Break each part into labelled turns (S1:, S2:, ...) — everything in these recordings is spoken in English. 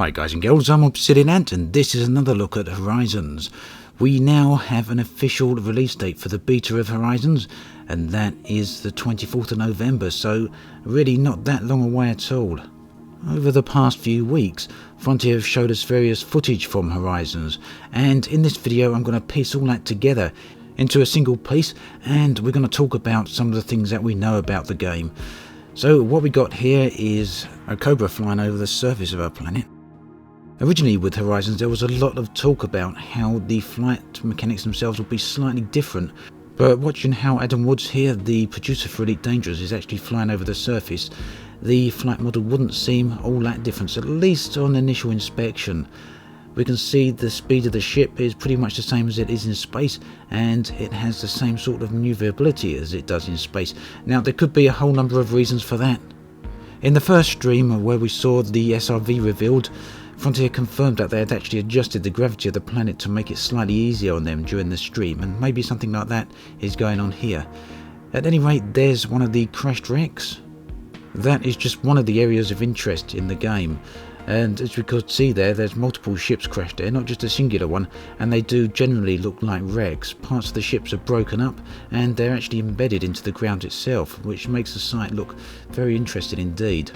S1: Hi guys and girls, I'm Obsidian Ant and this is another look at Horizons. We now have an official release date for the beta of Horizons, and that is the 24th of November, so really not that long away at all. Over the past few weeks, Frontier have showed us various footage from Horizons, and in this video I'm going to piece all that together into a single piece, and we're going to talk about some of the things that we know about the game. So what we got here is a cobra flying over the surface of our planet. Originally with Horizons there was a lot of talk about how the flight mechanics themselves would be slightly different, but watching how Adam Woods here, the producer for Elite Dangerous, is actually flying over the surface, the flight model wouldn't seem all that different, at least on initial inspection. We can see the speed of the ship is pretty much the same as it is in space, and it has the same sort of maneuverability as it does in space. Now there could be a whole number of reasons for that. In the first stream where we saw the SRV revealed, Frontier confirmed that they had actually adjusted the gravity of the planet to make it slightly easier on them during the stream, and maybe something like that is going on here. At any rate, there's one of the crashed wrecks. That is just one of the areas of interest in the game, and as we could see there's multiple ships crashed there, not just a singular one, and they do generally look like wrecks. Parts of the ships are broken up and they're actually embedded into the ground itself, which makes the site look very interesting indeed.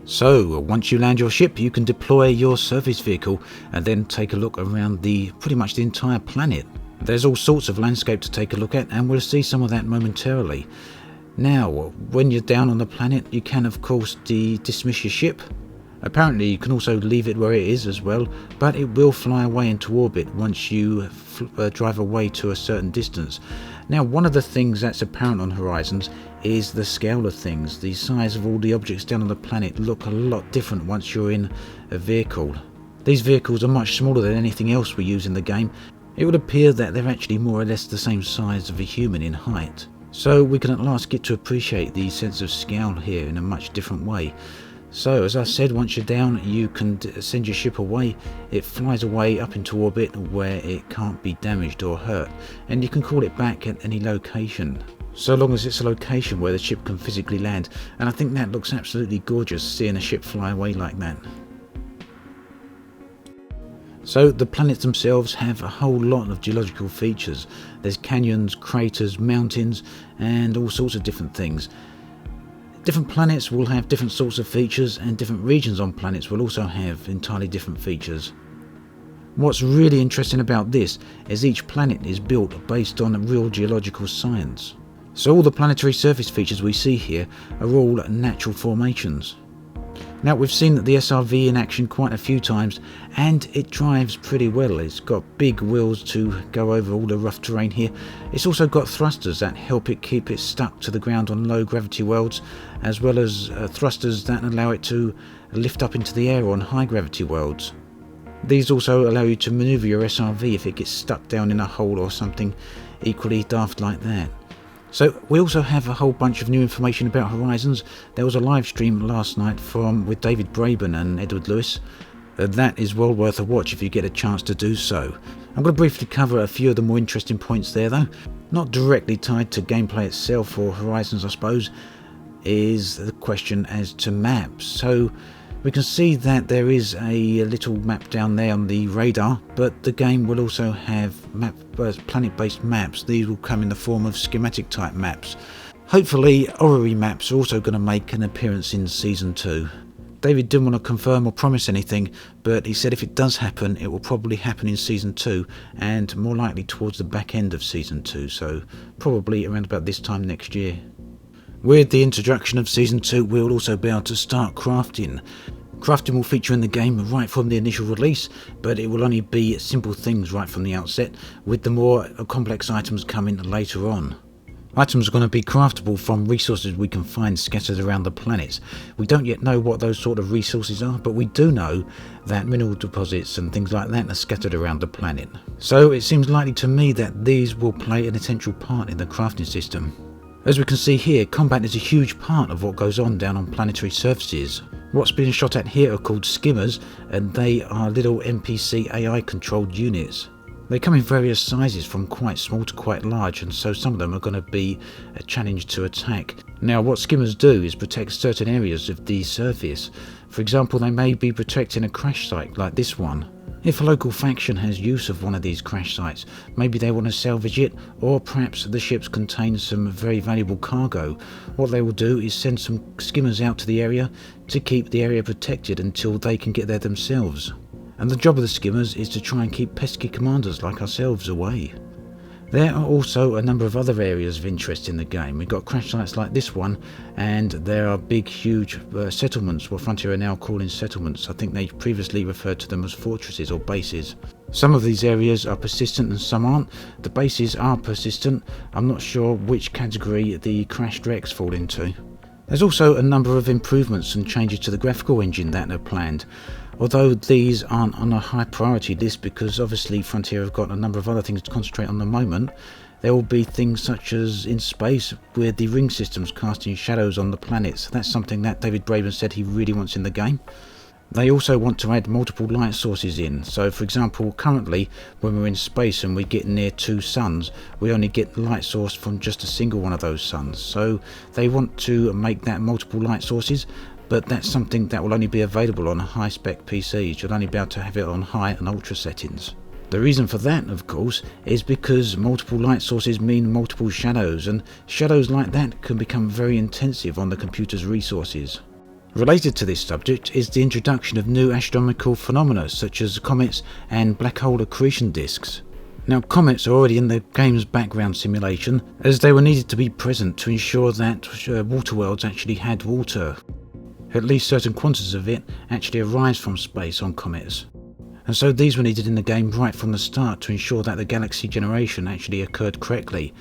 S1: So, once you land your ship, you can deploy your surface vehicle and then take a look around pretty much the entire planet. There's all sorts of landscape to take a look at, and we'll see some of that momentarily. Now, when you're down on the planet, you can of course dismiss your ship. Apparently you can also leave it where it is as well, but it will fly away into orbit once you drive away to a certain distance. Now, one of the things that's apparent on Horizons is the scale of things. The size of all the objects down on the planet look a lot different once you're in a vehicle. These vehicles are much smaller than anything else we use in the game. It would appear that they're actually more or less the same size of a human in height. So we can at last get to appreciate the sense of scale here in a much different way. So as I said, once you're down you can send your ship away. It flies away up into orbit where it can't be damaged or hurt, and you can call it back at any location, so long as it's a location where the ship can physically land. And I think that looks absolutely gorgeous, seeing a ship fly away like that. So the planets themselves have a whole lot of geological features. There's canyons, craters, mountains, and all sorts of different things. Different planets will have different sorts of features, and different regions on planets will also have entirely different features. What's really interesting about this is each planet is built based on real geological science. So all the planetary surface features we see here are all natural formations. Now, we've seen the SRV in action quite a few times, and it drives pretty well. It's got big wheels to go over all the rough terrain here. It's also got thrusters that help it keep it stuck to the ground on low gravity worlds, as well as thrusters that allow it to lift up into the air on high gravity worlds. These also allow you to maneuver your SRV if it gets stuck down in a hole or something equally daft like that. So we also have a whole bunch of new information about Horizons. There was a live stream last night with David Braben and Edward Lewis. That is well worth a watch if you get a chance to do so. I'm going to briefly cover a few of the more interesting points there though. Not directly tied to gameplay itself or Horizons, I suppose, is the question as to maps. So we can see that there is a little map down there on the radar, but the game will also have planet-based maps. These will come in the form of schematic type maps. Hopefully orrery maps are also going to make an appearance in Season 2. David didn't want to confirm or promise anything, but he said if it does happen, it will probably happen in Season 2, and more likely towards the back end of Season 2, so probably around about this time next year. With the introduction of Season 2, we'll also be able to start crafting. Crafting will feature in the game right from the initial release, but it will only be simple things right from the outset, with the more complex items coming later on. Items are going to be craftable from resources we can find scattered around the planets. We don't yet know what those sort of resources are, but we do know that mineral deposits and things like that are scattered around the planet. So it seems likely to me that these will play an essential part in the crafting system. As we can see here, combat is a huge part of what goes on down on planetary surfaces. What's being shot at here are called skimmers, and they are little NPC AI controlled units. They come in various sizes from quite small to quite large, and so some of them are going to be a challenge to attack. Now what skimmers do is protect certain areas of the surface. For example, they may be protecting a crash site like this one. If a local faction has use of one of these crash sites, maybe they want to salvage it, or perhaps the ships contain some very valuable cargo. What they will do is send some skimmers out to the area to keep the area protected until they can get there themselves. And the job of the skimmers is to try and keep pesky commanders like ourselves away. There are also a number of other areas of interest in the game. We've got crash sites like this one, and there are big huge settlements, what Frontier are now calling settlements. I think they previously referred to them as fortresses or bases. Some of these areas are persistent and some aren't. The bases are persistent. I'm not sure which category the crashed wrecks fall into. There's also a number of improvements and changes to the graphical engine that are planned. Although these aren't on a high priority list because obviously Frontier have got a number of other things to concentrate on at the moment, there will be things such as in space with the ring systems casting shadows on the planets. That's something that David Braben said he really wants in the game. They also want to add multiple light sources in. So for example, currently when we're in space and we get near two suns, we only get light source from just a single one of those suns. So they want to make that multiple light sources, but that's something that will only be available on high spec PCs. You'll only be able to have it on high and ultra settings. The reason for that, of course, is because multiple light sources mean multiple shadows, and shadows like that can become very intensive on the computer's resources. Related to this subject is the introduction of new astronomical phenomena such as comets and black hole accretion disks. Now comets are already in the game's background simulation, as they were needed to be present to ensure that water worlds actually had water. At least certain quantities of it actually arise from space on comets. And so these were needed in the game right from the start to ensure that the galaxy generation actually occurred correctly.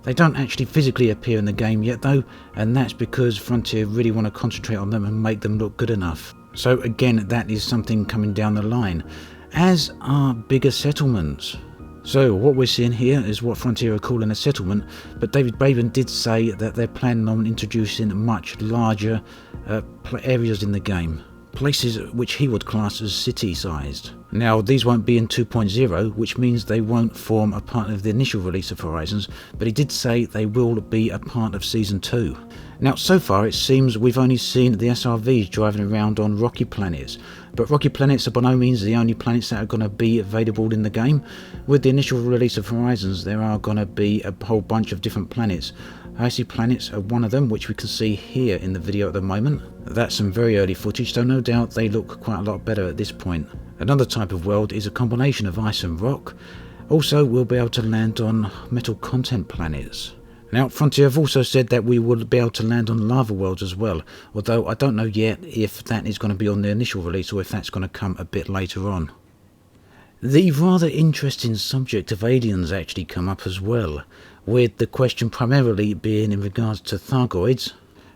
S1: They don't actually physically appear in the game yet though, and that's because Frontier really want to concentrate on them and make them look good enough. So again, that is something coming down the line, as are bigger settlements. So what we're seeing here is what Frontier are calling a settlement, but David Braben did say that they're planning on introducing much larger areas in the game. Places which he would class as city-sized. Now these won't be in 2.0, which means they won't form a part of the initial release of Horizons, but he did say they will be a part of Season 2. Now so far it seems we've only seen the SRVs driving around on rocky planets, but rocky planets are by no means the only planets that are going to be available in the game. With the initial release of Horizons there are going to be a whole bunch of different planets. Icy planets are one of them, which we can see here in the video at the moment. That's some very early footage, so no doubt they look quite a lot better at this point. Another type of world is a combination of ice and rock. Also, we'll be able to land on metal content planets. Now, Frontier have also said that we will be able to land on lava worlds as well, although I don't know yet if that is going to be on the initial release or if that's going to come a bit later on. The rather interesting subject of aliens actually come up as well, with the question primarily being in regards to Thargoids.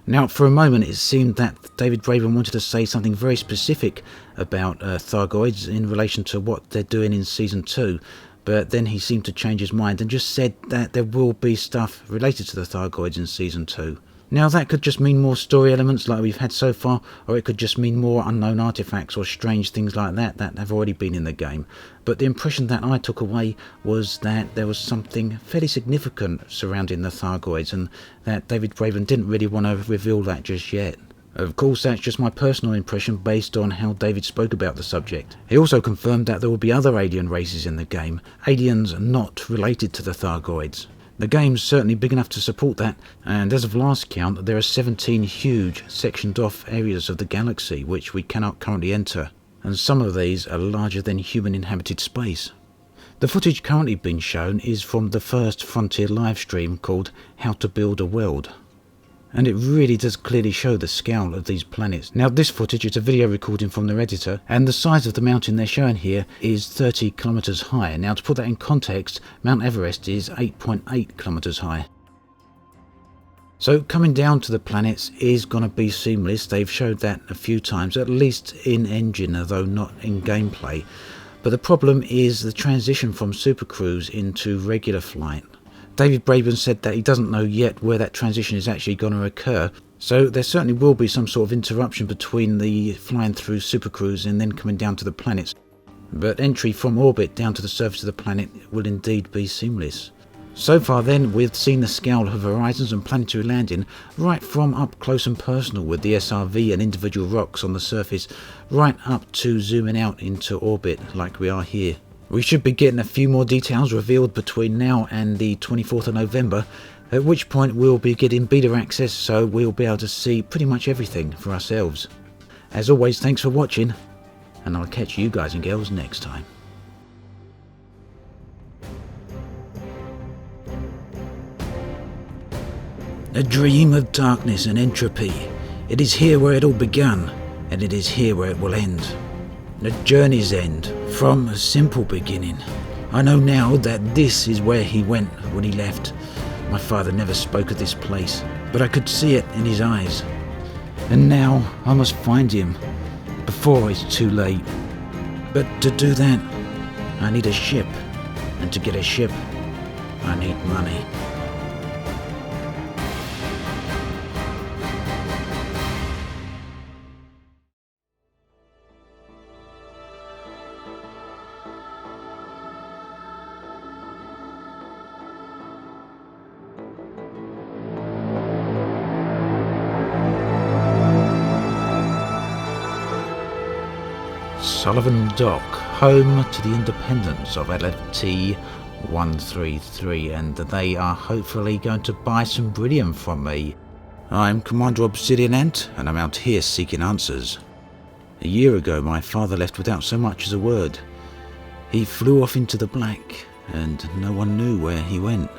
S1: Now for a moment it seemed that David Braben wanted to say something very specific about Thargoids in relation to what they're doing in Season 2, but then he seemed to change his mind and just said that there will be stuff related to the Thargoids in Season 2. Now that could just mean more story elements like we've had so far, or it could just mean more unknown artifacts or strange things like that that have already been in the game. But the impression that I took away was that there was something fairly significant surrounding the Thargoids, and that David Braben didn't really want to reveal that just yet. Of course, that's just my personal impression based on how David spoke about the subject. He also confirmed that there will be other alien races in the game, aliens not related to the Thargoids. The game's certainly big enough to support that, and as of last count there are 17 huge sectioned off areas of the galaxy which we cannot currently enter, and some of these are larger than human inhabited space. The footage currently being shown is from the first Frontier livestream called How to Build a World, and it really does clearly show the scale of these planets. Now this footage is a video recording from their editor, and the size of the mountain they're showing here is 30 kilometers high. Now to put that in context, Mount Everest is 8.8 kilometers high. So coming down to the planets is going to be seamless. They've showed that a few times, at least in engine, although not in gameplay. But the problem is the transition from supercruise into regular flight. David Braben said that he doesn't know yet where that transition is actually going to occur, so there certainly will be some sort of interruption between the flying through supercruise and then coming down to the planets. but entry from orbit down to the surface of the planet will indeed be seamless. So far then, we've seen the scale of horizons and planetary landing right from up close and personal with the SRV and individual rocks on the surface, right up to zooming out into orbit like we are here. We should be getting a few more details revealed between now and the 24th of November, at which point we'll be getting beta access, so we'll be able to see pretty much everything for ourselves. As always, thanks for watching, and I'll catch you guys and girls next time. A dream of darkness and entropy. It is here where it all began, and it is here where it will end. A journey's end, from a simple beginning. I know now that this is where he went when he left. My father never spoke of this place, but I could see it in his eyes. And now I must find him, before it's too late. But to do that, I need a ship, and to get a ship, I need money. Sullivan Dock, home to the independents of LFT 133, and they are hopefully going to buy some beryllium from me. I'm Commander Obsidian Ant, and I'm out here seeking answers. A year ago my father left without so much as a word. He flew off into the black, and no one knew where he went.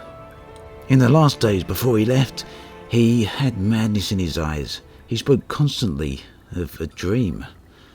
S1: In the last days before he left, he had madness in his eyes. He spoke constantly of a dream.